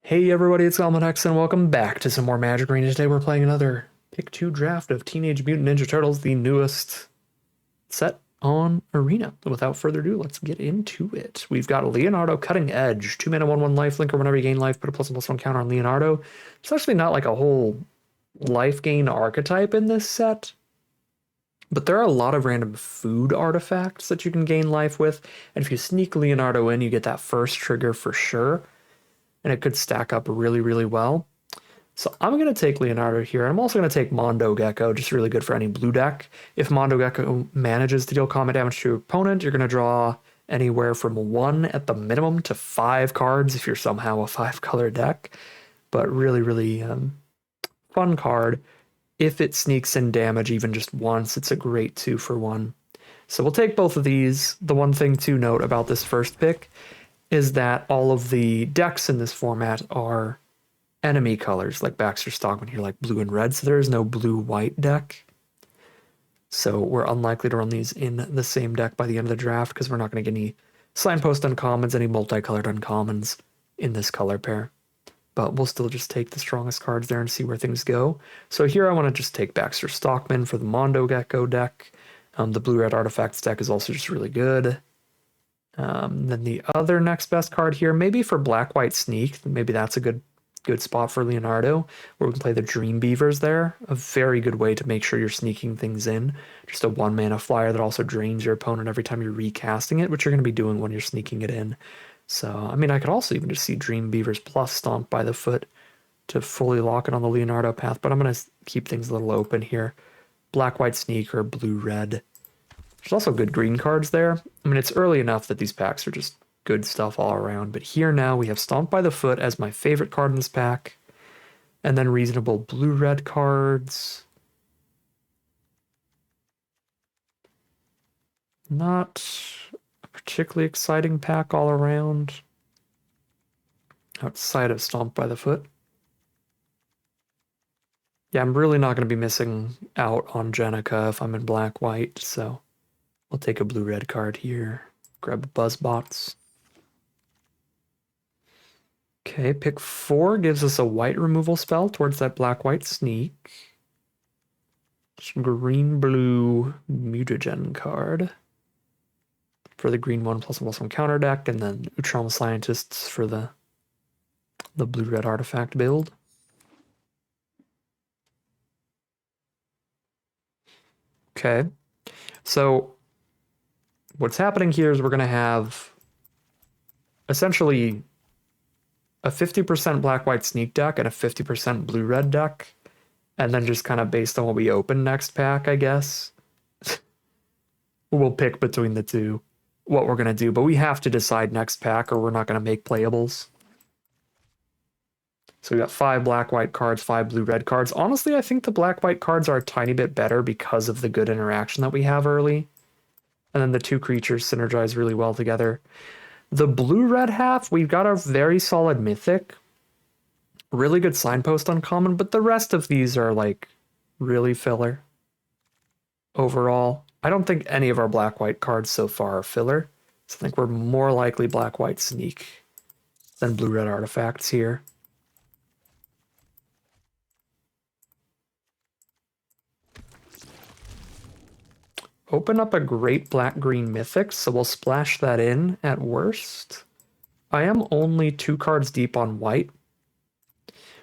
Hey everybody, it's X, and welcome back to some more Magic Arena. Today we're playing another Pick 2 draft of Teenage Mutant Ninja Turtles, the newest set on Arena. Without further ado, let's get into it. We've got Leonardo Cutting Edge, 2 mana, 1/1 life linker. Whenever you gain life, put a +1/+1 counter on Leonardo. It's actually not like a whole life gain archetype in this set, but there are a lot of random food artifacts that you can gain life with, and if you sneak Leonardo in, you get that first trigger for sure, and it could stack up really, really well. So I'm going to take Leonardo here. I'm also going to take Mondo Gecko, just really good for any blue deck. If Mondo Gecko manages to deal combat damage to your opponent, you're going to draw anywhere from 1 at the minimum to 5 cards if you're somehow a 5-color deck. But really, really fun card. If it sneaks in damage even just once, it's a great 2-for-1. So we'll take both of these. The one thing to note about this first pick is that all of the decks in this format are enemy colors, like Baxter Stockman here, like blue and red. So there is no blue-white deck. So we're unlikely to run these in the same deck by the end of the draft because we're not going to get any signpost uncommons, any multicolored uncommons in this color pair. But we'll still just take the strongest cards there and see where things go. So here I want to just take Baxter Stockman for the Mondo Gecko deck. The blue-red artifacts deck is also just really good. Then the other next best card here, maybe for black-white sneak, maybe that's a good spot for Leonardo, where we can play the Dream Beavers there. A very good way to make sure you're sneaking things in. Just a 1-mana flyer that also drains your opponent every time you're recasting it, which you're going to be doing when you're sneaking it in. So, I mean, I could also even just see Dream Beavers plus Stomp by the Foot to fully lock it on the Leonardo path, but I'm going to keep things a little open here. Black-white sneak or blue-red. There's also good green cards there. I mean, it's early enough that these packs are just good stuff all around. But here now we have Stomp by the Foot as my favorite card in this pack. And then reasonable blue-red cards. Not a particularly exciting pack all around. Outside of Stomp by the Foot. Yeah, I'm really not going to be missing out on Jenica if I'm in black-white. So I'll take a blue-red card here. Grab Buzzbots. Okay, pick 4 gives us a white removal spell towards that black-white sneak. Green-blue mutagen card for the green 1/1/1 counter deck, and then Utrom Scientists for the blue-red artifact build. Okay, so what's happening here is we're going to have essentially a 50% black-white sneak deck and a 50% blue-red deck, and then just kind of based on what we open next pack, I guess, we'll pick between the two what we're going to do, but we have to decide next pack or we're not going to make playables. So we got 5 black-white cards, 5 blue-red cards. Honestly, I think the black-white cards are a tiny bit better because of the good interaction that we have early. And then the 2 creatures synergize really well together. The blue-red half, we've got a very solid mythic. Really good signpost uncommon, but the rest of these are like really filler. Overall, I don't think any of our black-white cards so far are filler. So I think we're more likely black-white sneak than blue-red artifacts here. Open up a great black-green mythic, so we'll splash that in at worst. I am only 2 cards deep on white,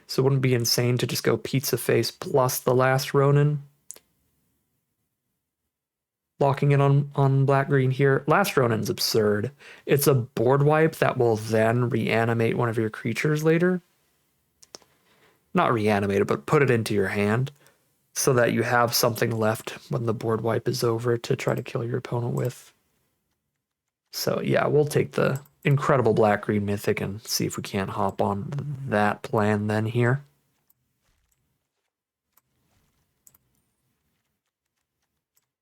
so it wouldn't be insane to just go Pizza Face plus the last Ronin. Locking in on black-green here. Last Ronin's absurd. It's a board wipe that will then reanimate one of your creatures later. Not reanimate it, but put it into your hand, so that you have something left when the board wipe is over to try to kill your opponent with. So yeah, we'll take the incredible black-green mythic and see if we can't hop on that plan then here.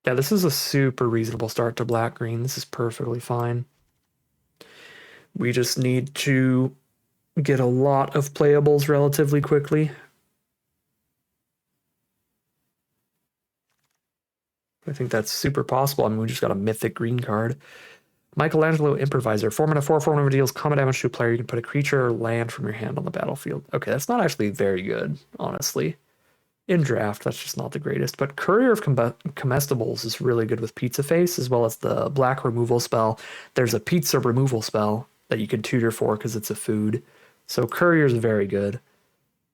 Yeah, this is a super reasonable start to black-green. This is perfectly fine. We just need to get a lot of playables relatively quickly. I think that's super possible. I mean, we just got a mythic green card. Michelangelo Improviser. 4 mana, 4 whenever deals combat damage to a player, you can put a creature or land from your hand on the battlefield. Okay, that's not actually very good, honestly. In draft, that's just not the greatest. But Courier of Comestibles is really good with Pizza Face, as well as the black removal spell. There's a pizza removal spell that you can tutor for because it's a food. So Courier is very good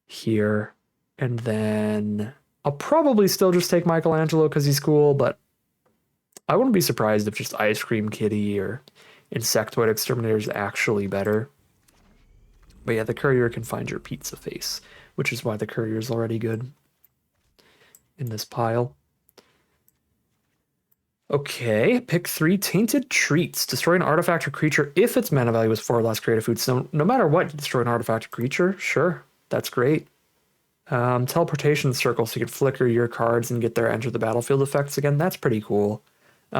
here. And then I'll probably still just take Michelangelo because he's cool, but I wouldn't be surprised if just Ice Cream Kitty or Insectoid Exterminator is actually better. But yeah, the Courier can find your Pizza Face, which is why the Courier is already good in this pile. Okay, pick 3 Tainted Treats. Destroy an artifact or creature if its mana value is 4 or less, create a food. So no matter what, you destroy an artifact or creature. Sure, that's great. Teleportation circle, so you can flicker your cards and get their enter the battlefield effects again. That's pretty cool.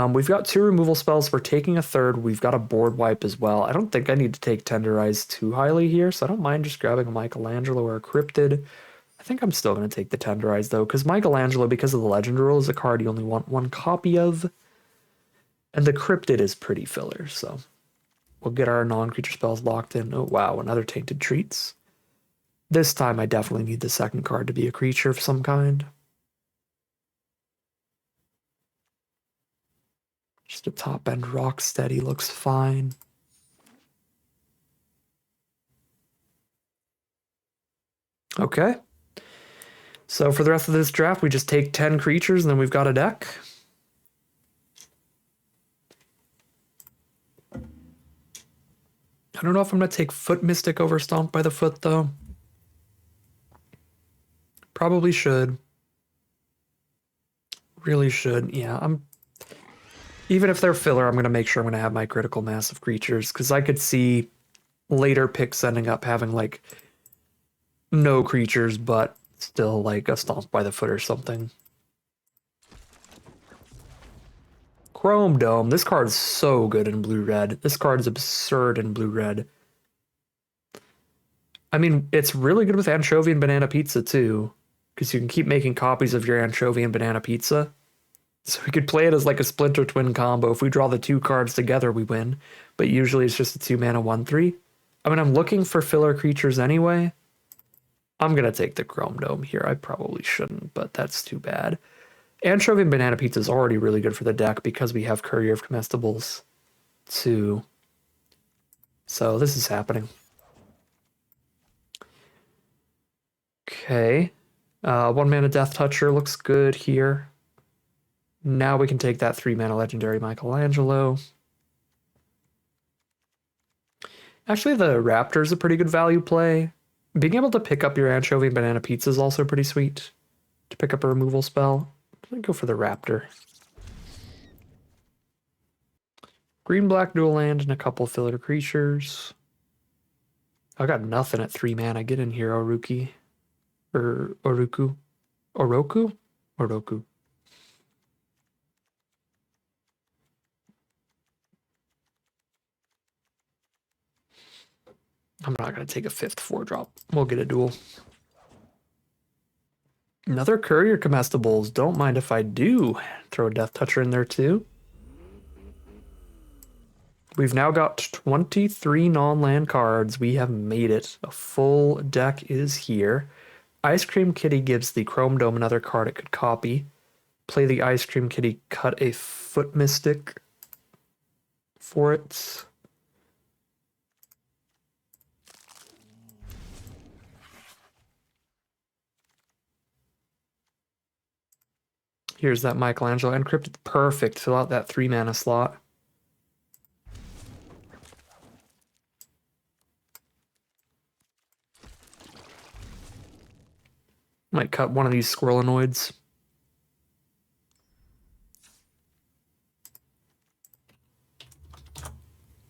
We've got 2 removal spells. We're taking a third. We've got a board wipe as well. I don't think I need to take Tenderize too highly here, so I don't mind just grabbing a Michelangelo or a Cryptid. I think I'm still going to take the Tenderize, though, because Michelangelo, because of the Legend rule, is a card you only want 1 copy of. And the Cryptid is pretty filler, so we'll get our non-creature spells locked in. Oh, wow, another Tainted Treats. This time I definitely need the second card to be a creature of some kind. Just a top-end Rocksteady looks fine. Okay. So for the rest of this draft, we just take 10 creatures and then we've got a deck. I don't know if I'm going to take Foot Mystic over Stomp by the Foot, though. Probably should. Really should. Yeah, even if they're filler, I'm going to make sure I'm going to have my Critical Mass of creatures, because I could see later picks ending up having, like, no creatures, but still, like, a Stomp by the Foot or something. Chrome Dome. This card's so good in blue-red. This card's absurd in blue-red. I mean, it's really good with Anchovy and Banana Pizza, too, because you can keep making copies of your Anchovy and Banana Pizza. So we could play it as like a Splinter Twin combo. If we draw the 2 cards together, we win. But usually it's just a 2-mana 1/3. I mean, I'm looking for filler creatures anyway. I'm going to take the Chrome Dome here. I probably shouldn't, but that's too bad. Anchovy and Banana Pizza is already really good for the deck because we have Courier of Comestibles too. So this is happening. Okay. 1-mana Death Toucher looks good here. Now we can take that 3-mana Legendary Michelangelo. Actually, the Raptor is a pretty good value play. Being able to pick up your Anchovy and Banana Pizza is also pretty sweet. To pick up a removal spell. I'm going to go for the Raptor. Green-black dual land and a couple filler creatures. I got nothing at 3 mana. Get in here, Oruki. Or Oroku. Oroku. I'm not going to take a 5th 4-drop. We'll get a duel. Another Courier Comestibles. Don't mind if I do. Throw a Death Toucher in there too. We've now got 23 non-land cards. We have made it. A full deck is here. Ice Cream Kitty gives the Chrome Dome another card it could copy. Play the Ice Cream Kitty, cut a Foot Mystic for it. Here's that Michelangelo Encrypted. Perfect. Fill out that 3-mana slot. Might cut one of these Squirrelinoids.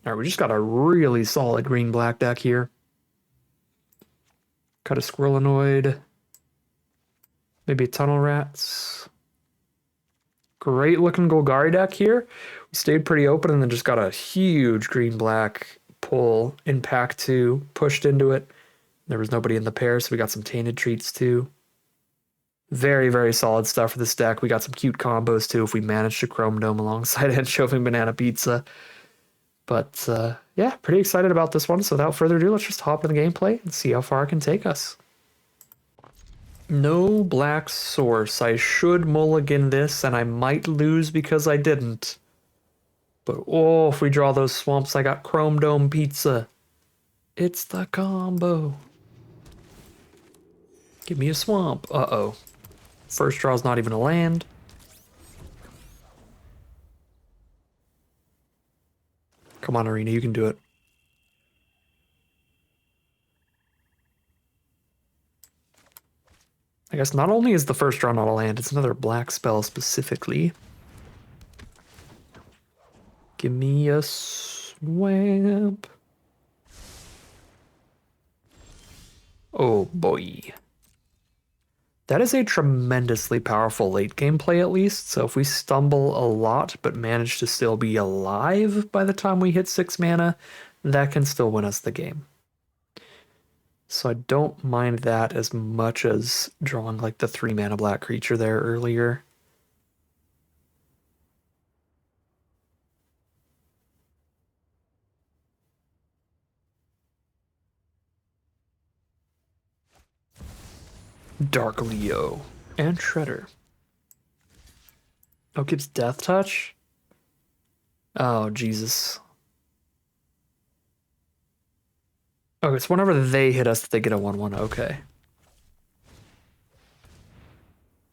All right, we just got a really solid green-black deck here. Cut a Squirrelinoid. Maybe a Tunnel Rats. Great looking Golgari deck here. We stayed pretty open and then just got a huge green-black pull in pack 2. Pushed into it. There was nobody in the pair, so we got some Tainted Treats too. Very, very solid stuff for this deck. We got some cute combos too if we manage to Chrome Dome alongside Anchovy and Banana Pizza. But yeah, pretty excited about this one. So without further ado, let's just hop in the gameplay and see how far it can take us. No black source. I should mulligan this, and I might lose because I didn't. But oh, if we draw those swamps, I got Chrome Dome Pizza. It's the combo. Give me a swamp. Uh-oh. First draw's not even a land. Come on, Arena, you can do it. I guess not only is the first draw not a land, it's another black spell specifically. Give me a swamp. Oh boy. That is a tremendously powerful late game play at least, so if we stumble a lot but manage to still be alive by the time we hit 6 mana, that can still win us the game. So I don't mind that as much as drawing like the 3 mana black creature there earlier. Dark Leo and Shredder. Oh, gives Death Touch? Oh, Jesus. Oh, it's whenever they hit us that they get a 1/1. Okay.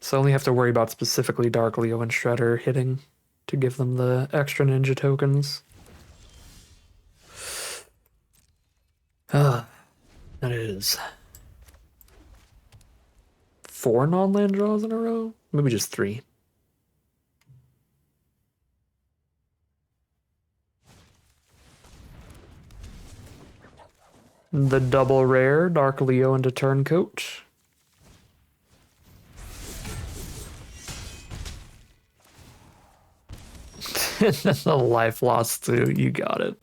So I only have to worry about specifically Dark Leo and Shredder hitting to give them the extra ninja tokens. That is 4 non-land draws in a row? Maybe just 3. The double rare, Dark Leo into Turncoat. And then the life loss too, you got it.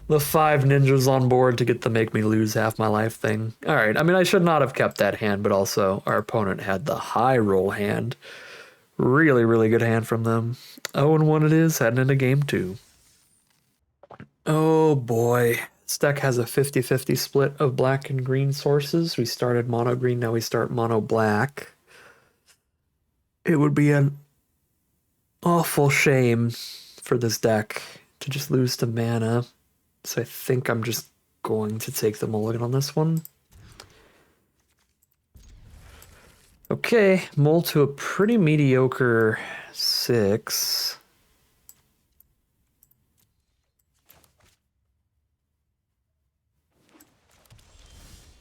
The 5 ninjas on board to get the make me lose half my life thing. Alright, I mean, I should not have kept that hand, but also our opponent had the high roll hand. Really, really good hand from them. 0-1 it is, heading into game 2. Oh boy. This deck has a 50-50 split of black and green sources. We started mono green, now we start mono black. It would be an awful shame for this deck to just lose to mana. So I think I'm just going to take the mulligan on this one. Okay, mull to a pretty mediocre 6.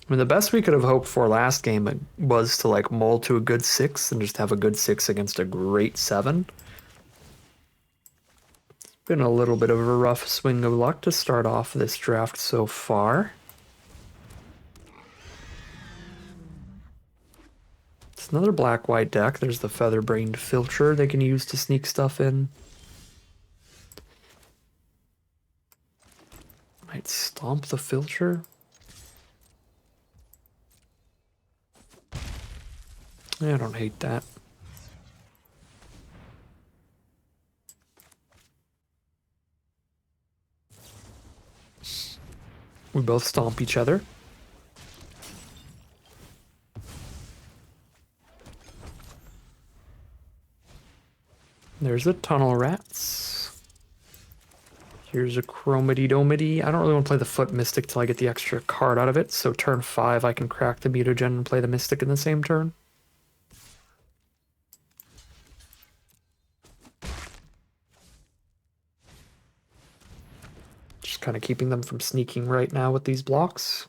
I mean, the best we could have hoped for last game was to like mull to a good 6 and just have a good 6 against a great 7. It's been a little bit of a rough swing of luck to start off this draft so far. It's another black-white deck. There's the Feather-Brained Filcher they can use to sneak stuff in. Might stomp the Filcher. I don't hate that. We both stomp each other. There's a Tunnel Rats. Here's a Chromity Domity. I don't really want to play the Foot Mystic till I get the extra card out of it, so turn 5 I can crack the Mutagen and play the Mystic in the same turn. Just kind of keeping them from sneaking right now with these blocks.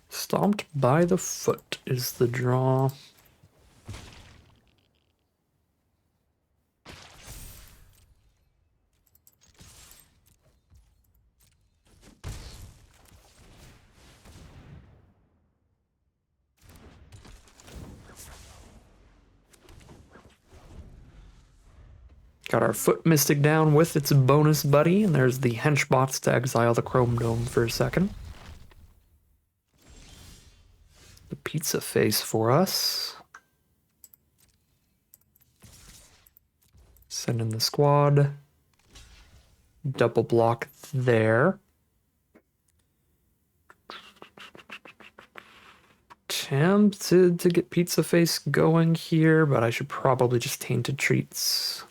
Stomped by the Foot is the draw. Got our Foot Mystic down with its bonus buddy, and there's the Henchbots to exile the Chrome Dome for a second. The Pizza Face for us. Send in the squad. Double block there. Tempted to get Pizza Face going here, but I should probably just Tainted Treats.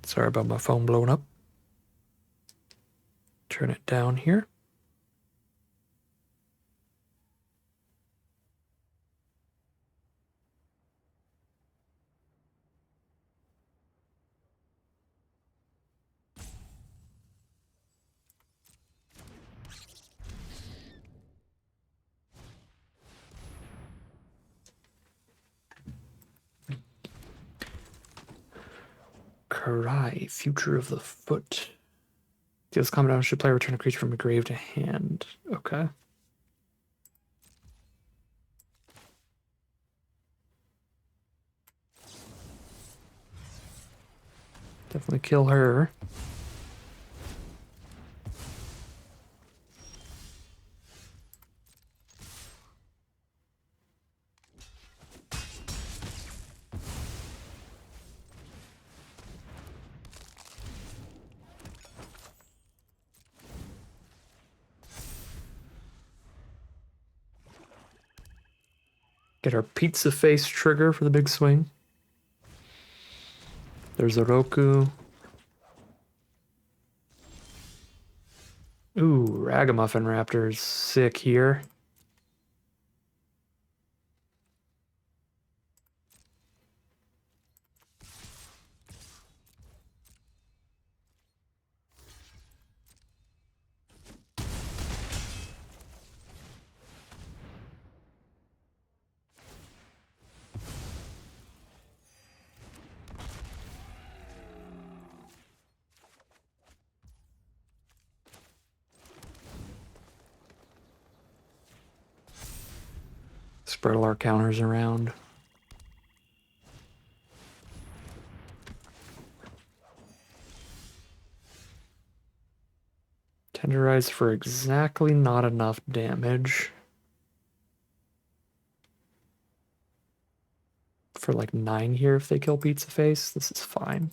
Sorry about my phone blowing up. Turn it down here. Karai, Future of the Foot. Deals combat damage to player, return a creature from a grave to hand. Okay. Definitely kill her. Get our Pizza Face trigger for the big swing. There's a Roku. Ooh, Ragamuffin Raptor's sick here. Spread all our counters around. Tenderize for exactly not enough damage. For like 9 here if they kill Pizza Face. This is fine.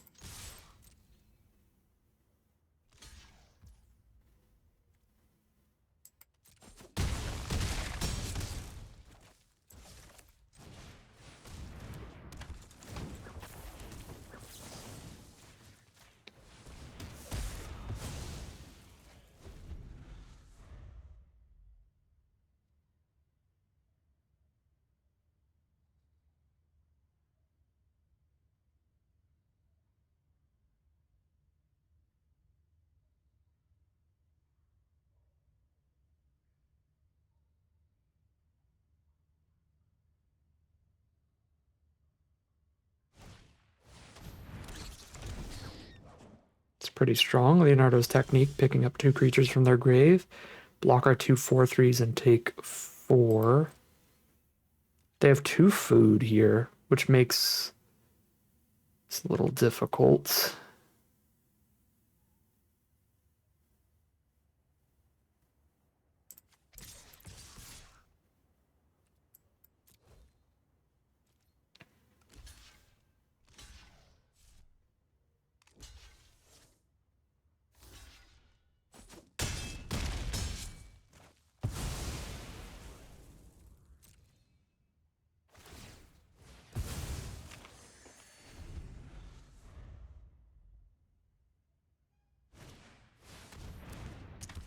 It's pretty strong. Leonardo's technique, picking up 2 creatures from their grave. Block our 2 4/3s and take 4. They have 2 food here, which makes it's a little difficult.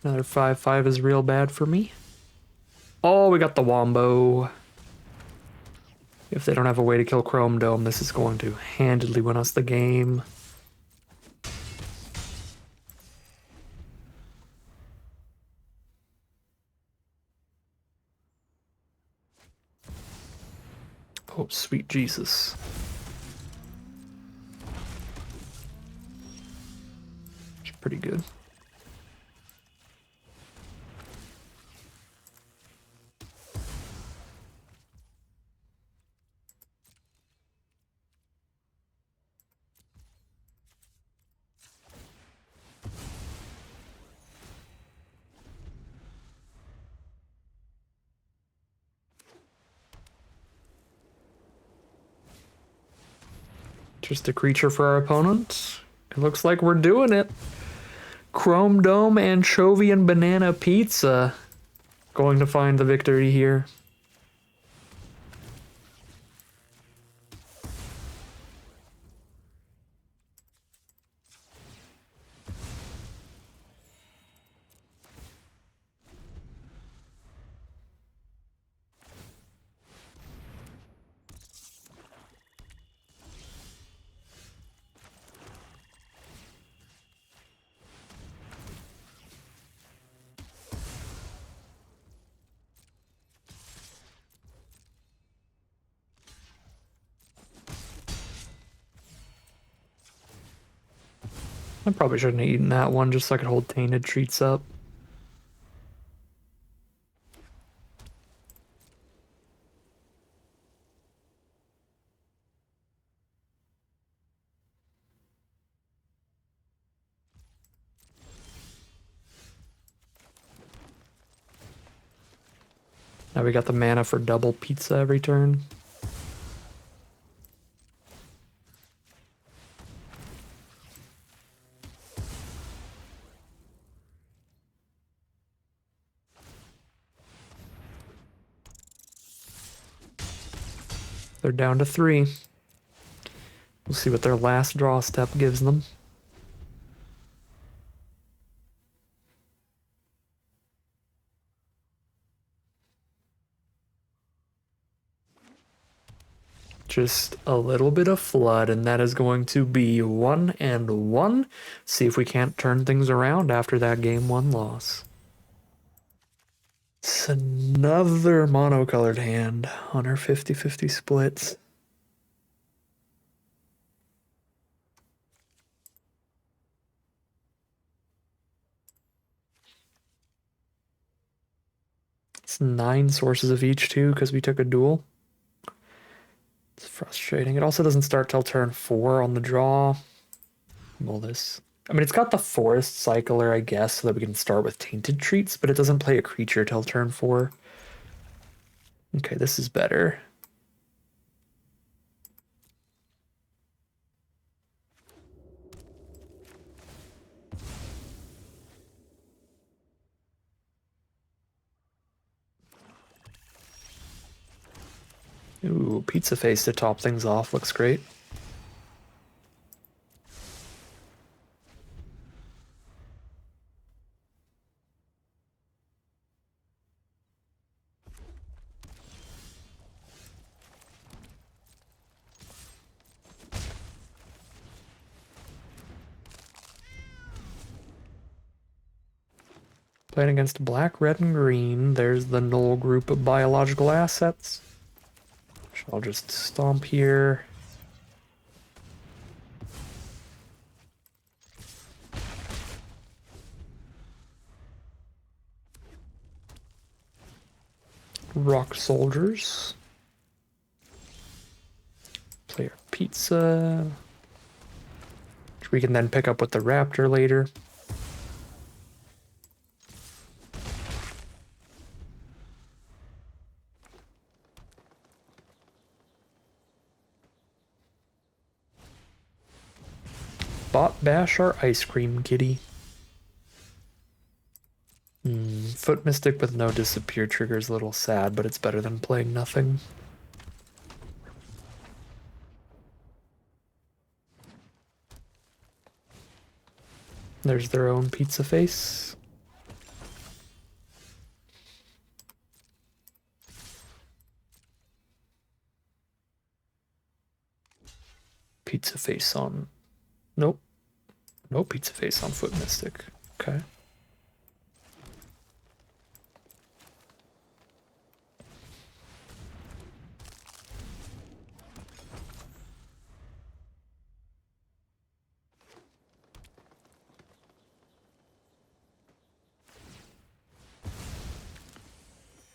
Another 5/5 is real bad for me. Oh, we got the Wombo. If they don't have a way to kill Chrome Dome, this is going to handedly win us the game. Oh, sweet Jesus. It's pretty good. Just a creature for our opponent. It looks like we're doing it. Chrome Dome, Anchovy, and Banana Pizza. Going to find the victory here. I probably shouldn't have eaten that one just so I could hold Tainted Treats up. Now we got the mana for double pizza every turn. They're down to 3. We'll see what their last draw step gives them. Just a little bit of flood, and that is going to be 1-1. See if we can't turn things around after that game 1 loss. It's another monocolored hand on our 50-50 splits. It's 9 sources of each too, because we took a duel. It's frustrating. It also doesn't start till turn 4 on the draw. Well, this... I mean, it's got the Forest Cycler, I guess, so that we can start with Tainted Treats, but it doesn't play a creature till turn 4. Okay, this is better. Ooh, Pizza Face to top things off looks great. Playing against black, red, and green. There's the null group of biological assets. Which I'll just stomp here. Rock Soldiers. Play our Pizza. Which we can then pick up with the Raptor later. Bot Bash our Ice Cream Kitty. Foot Mystic with no disappear trigger is a little sad, but it's better than playing nothing. There's their own Pizza Face. Pizza Face on... Nope. No Pizza Face on Foot Mystic. Okay.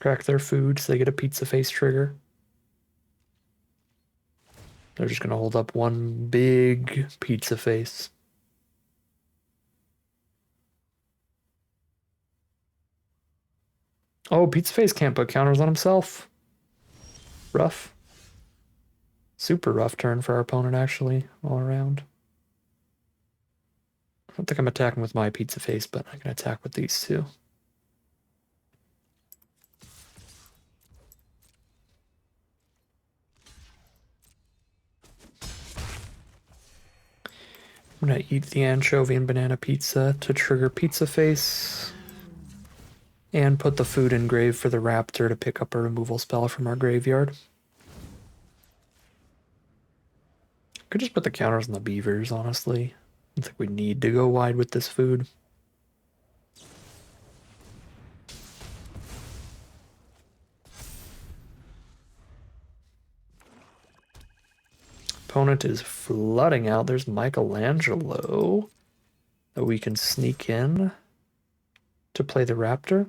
Crack their food so they get a Pizza Face trigger. They're just gonna hold up one big Pizza Face. Oh, Pizza Face can't put counters on himself. Rough. Super rough turn for our opponent, actually, all around. I don't think I'm attacking with my pizza face, but I can attack with these two. I'm gonna eat the anchovy and banana pizza to trigger pizza face. And put the food in grave for the raptor to pick up a removal spell from our graveyard. Could just put the counters on the beavers, honestly. I don't think we need to go wide with this food. Opponent is flooding out. There's Michelangelo that we can sneak in to play the raptor.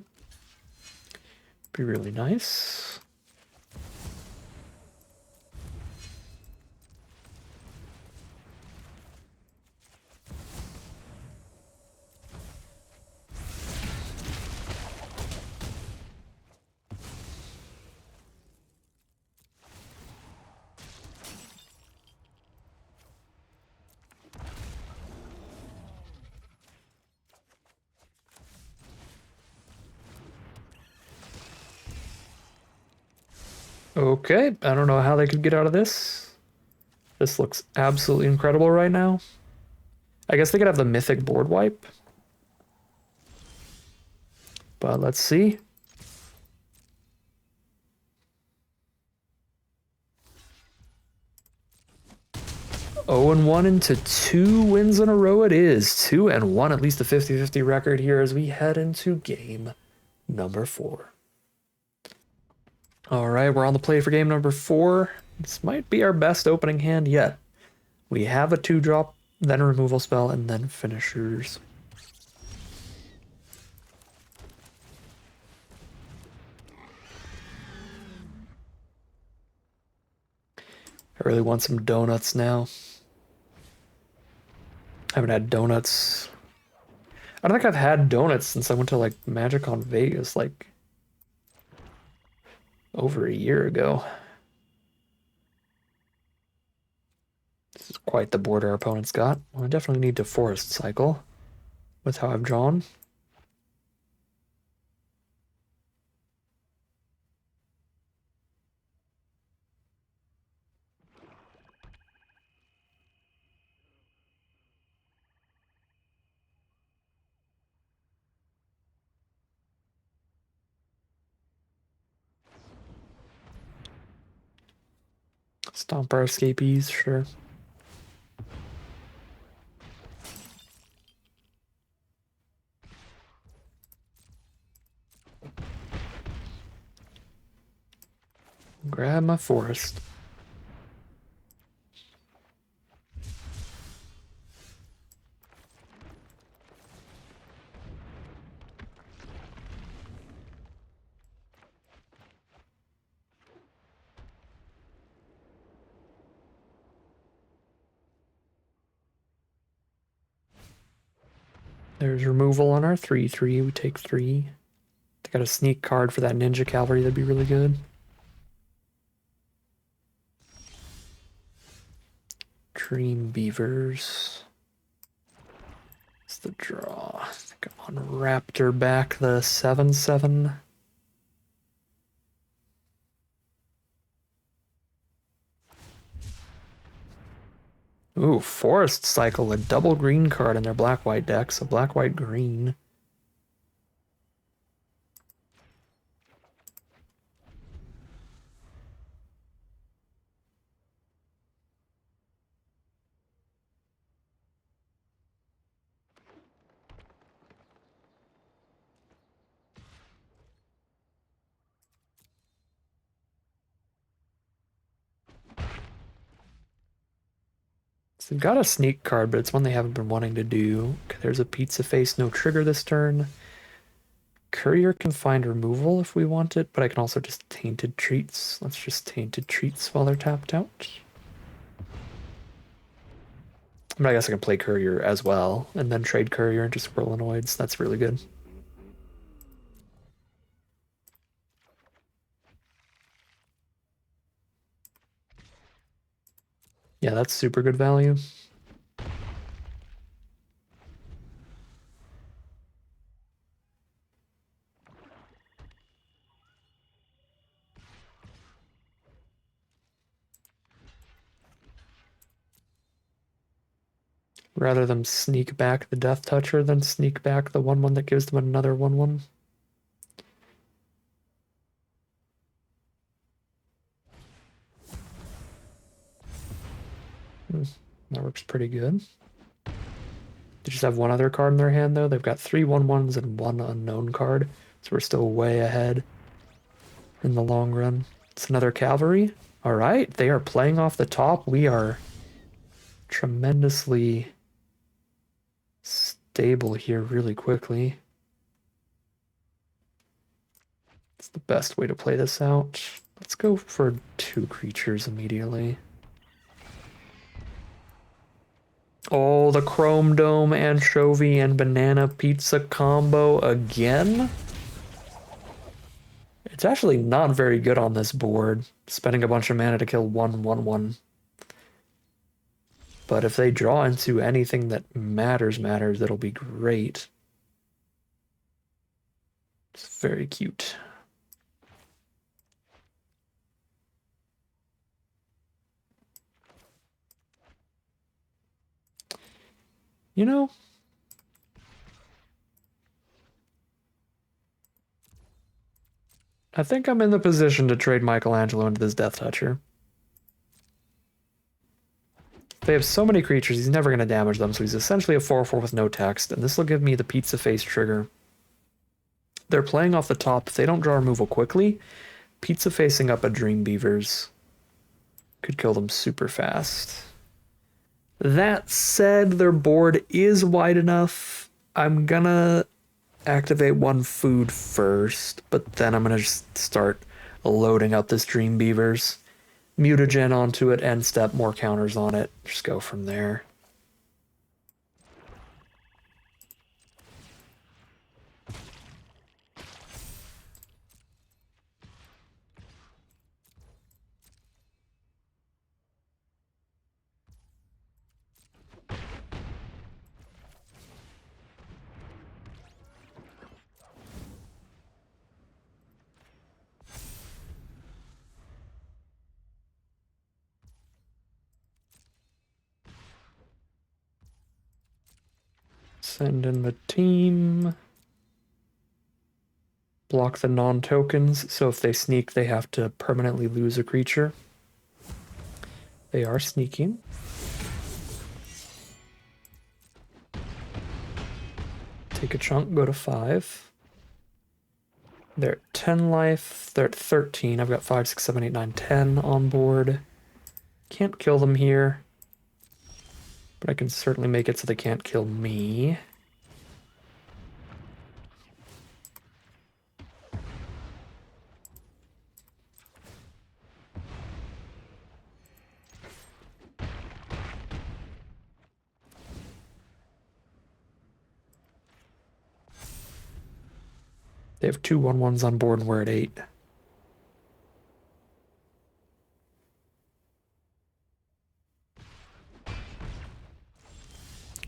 Be really nice. Okay, I don't know how they could get out of this. This looks absolutely incredible right now. I guess they could have the mythic board wipe. But let's see. Oh and 1 into 2 wins in a row it is. 2 and 1, at least a 50-50 record here as we head into game number 4. All right, we're on the play for game number 4. This might be our best opening hand yet. We have a 2-drop, then a removal spell, and then finishers. I really want some donuts now. I haven't had donuts. I don't think I've had donuts since I went to like MagicCon Vegas like over a year ago. This is quite the board our opponent's got. Well, I definitely need to forest cycle with how I've drawn. Stomp our escapees, sure. Grab my forest. There's removal on our 3/3. We take 3. I got a sneak card for that ninja cavalry. That'd be really good. Dream beavers. It's the draw. I think I'm on Raptor back the 7/7. Ooh, Forest Cycle, a double green card in their black-white deck, so black-white-green. So they've got a sneak card, but it's one they haven't been wanting to do. Okay, there's a pizza face, no trigger this turn. Courier can find removal if we want it, but I can also just Tainted Treats. Let's just Tainted Treats while they're tapped out. But I guess I can play Courier as well, and then trade Courier into Squirrelinoids. That's really good. Yeah, that's super good value. Rather than sneak back the Death Toucher than sneak back the 1/1 that gives them another 1/1. That works pretty good. They just have one other card in their hand, though. They've got 3 1/1s and 1 unknown card, so we're still way ahead in the long run. It's another cavalry. All right, they are playing off the top. We are tremendously stable here really quickly. It's the best way to play this out. Let's go for 2 creatures immediately. Oh, the Chrome Dome, Anchovy, and Banana Pizza combo again? It's actually not very good on this board, spending a bunch of mana to kill 1/1/1. But if they draw into anything that matters, it'll be great. It's very cute. You know, I think I'm in the position to trade Michelangelo into this Death Toucher. They have so many creatures, he's never going to damage them, so he's essentially a 4/4 with no text, and this will give me the Pizza Face trigger. They're playing off the top. If they don't draw removal quickly, Pizza Facing up a Dreambeavers could kill them super fast. That said, their board is wide enough. I'm gonna activate 1 food first, but then I'm gonna just start loading up this Dreambeavers. Mutagen onto it, end step, more counters on it. Just go from there. Send in the team. Block the non-tokens, so if they sneak, they have to permanently lose a creature. They are sneaking. Take a chunk, go to 5. They're at 10 life. They're at 13. I've got 5, 6, 7, 8, 9, 10 on board. Can't kill them here, but I can certainly make it so they can't kill me. They have 2 1/1s on board and we're at 8.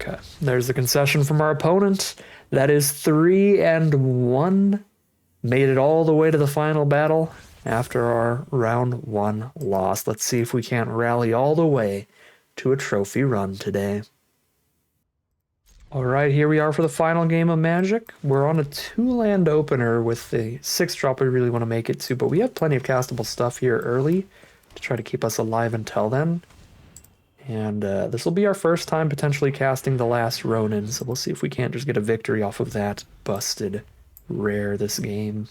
Okay, there's the concession from our opponent. That is 3-1. Made it all the way to the final battle after our round 1 loss. Let's see if we can't rally all the way to a trophy run today. All right, here we are for the final game of Magic. We're on a 2-land opener with the 6-drop we really want to make it to, but we have plenty of castable stuff here early to try to keep us alive until then. And this will be our first time potentially casting the last Ronin, so we'll see if we can't just get a victory off of that busted rare this game.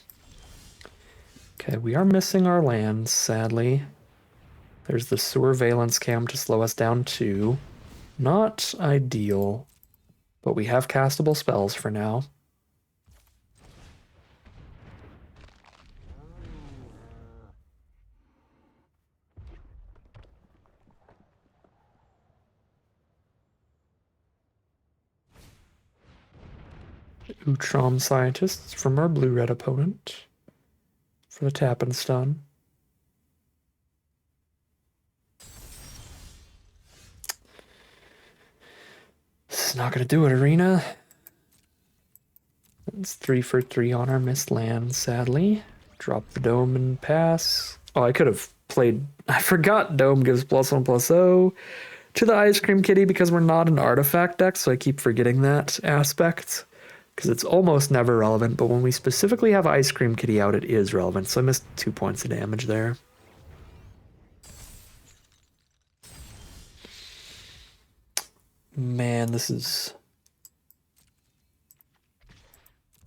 Okay, we are missing our lands, sadly. There's the Surveillance Cam to slow us down too. Not ideal, but we have castable spells for now. Utrom Scientists from our blue-red opponent for the tap and stun. Just not going to do it, Arena. It's 3 for 3 on our missed land, sadly. Drop the dome and pass. Oh, I could have played... I forgot dome gives +1/+0 to the Ice Cream Kitty because we're not an artifact deck, so I keep forgetting that aspect. Because it's almost never relevant, but when we specifically have Ice Cream Kitty out, it is relevant. So I missed 2 points of damage there. Man, this is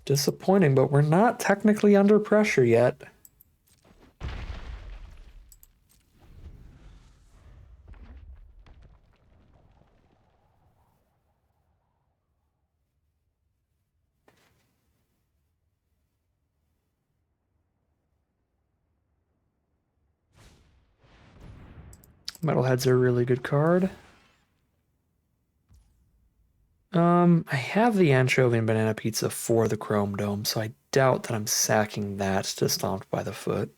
disappointing, but we're not technically under pressure yet. Metalhead's a really good card. I have the anchovy and banana pizza for the Chrome Dome, so I doubt that I'm sacking that to Stomped by the Foot.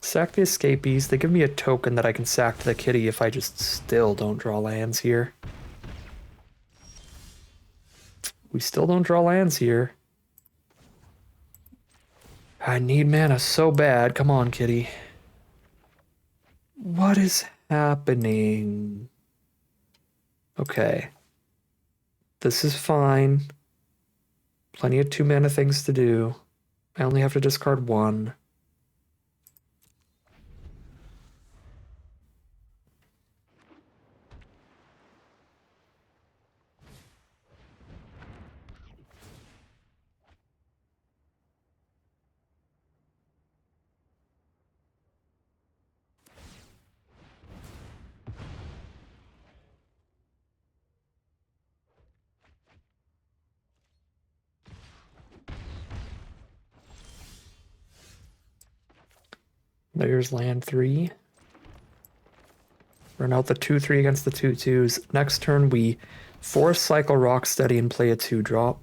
Sack the escapees. They give me a token that I can sack to the kitty if I just still don't draw lands here. We still don't draw lands here. I need mana so bad. Come on, kitty. What is happening? Okay. This is fine. Plenty of 2 mana things to do. I only have to discard 1. There's land 3. Run out the 2/3 against the 2/2s. Next turn, we force cycle Rocksteady and play a 2-drop.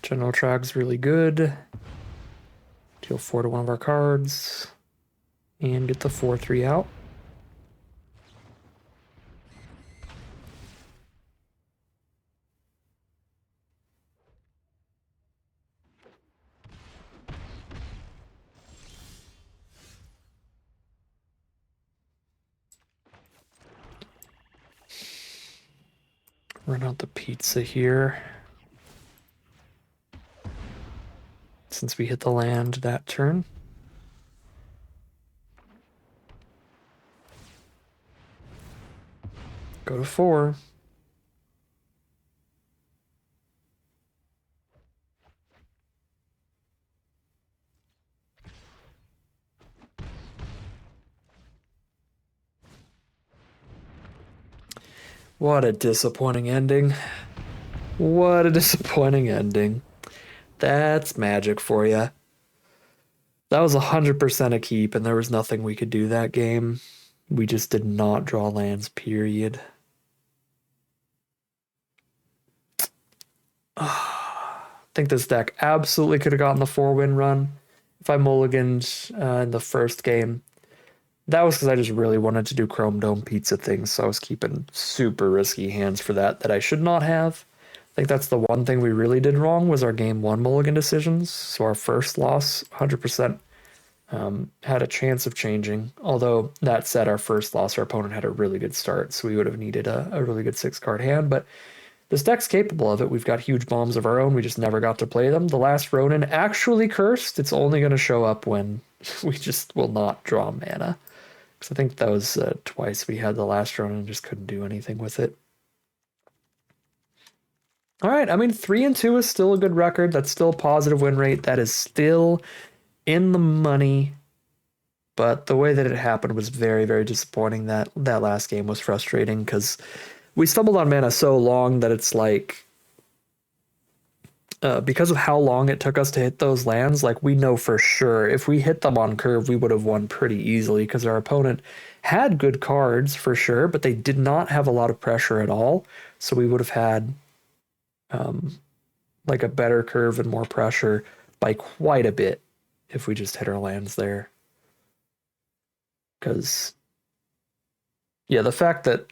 General Trag's really good. Deal 4 to one of our cards. And get the 4/3 out. Run out the pizza here. Since we hit the land that turn. Go to 4. What a disappointing ending. What a disappointing ending. That's Magic for you. That was 100% a keep, and there was nothing we could do that game. We just did not draw lands, period. I think this deck absolutely could have gotten the 4-win run if I mulliganed in the first game. That was because I just really wanted to do Chrome Dome Pizza things, so I was keeping super risky hands for that I should not have. I think that's the one thing we really did wrong was our game 1 mulligan decisions. So our first loss, 100%, had a chance of changing. Although, that said, our first loss, our opponent had a really good start, so we would have needed a really good 6-card hand. But this deck's capable of it. We've got huge bombs of our own. We just never got to play them. The last Ronin actually cursed. It's only going to show up when we just will not draw mana. Because I think that was twice we had the last Ronin and just couldn't do anything with it. All right, I mean, 3-2 is still a good record. That's still a positive win rate. That is still in the money. But the way that it happened was very, very disappointing. That last game was frustrating because we stumbled on mana so long that it's like because of how long it took us to hit those lands, like we know for sure if we hit them on curve, we would have won pretty easily because our opponent had good cards for sure, but they did not have a lot of pressure at all. So we would have had like a better curve and more pressure by quite a bit if we just hit our lands there. Because, yeah, the fact that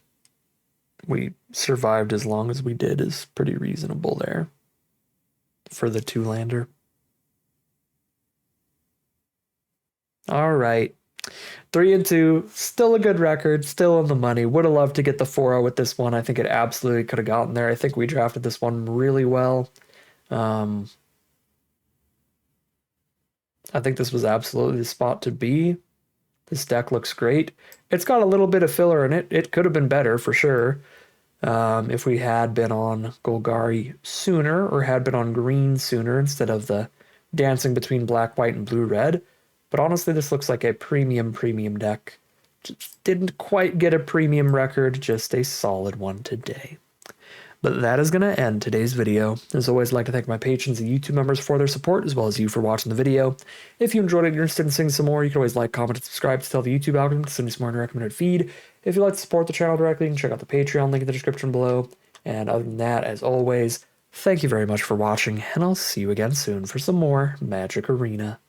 we survived as long as we did is pretty reasonable there for the two-lander. All right. 3-2, still a good record, still in the money. Would have loved to get the 4-0 with this one. I think it absolutely could have gotten there. I think we drafted this one really well. I think this was absolutely the spot to be. This deck looks great. It's got a little bit of filler in it. It could have been better for sure. If we had been on Golgari sooner or had been on green sooner instead of the dancing between black, white, and blue, red. But honestly, this looks like a premium deck. Just didn't quite get a premium record, just a solid one today. But that is going to end today's video. As always, I'd like to thank my patrons and YouTube members for their support, as well as you for watching the video. If you enjoyed it and you're interested in seeing some more, you can always like, comment, and subscribe to tell the YouTube algorithm to send you some more in a recommended feed. If you'd like to support the channel directly, you can check out the Patreon link in the description below. And other than that, as always, thank you very much for watching, and I'll see you again soon for some more Magic Arena.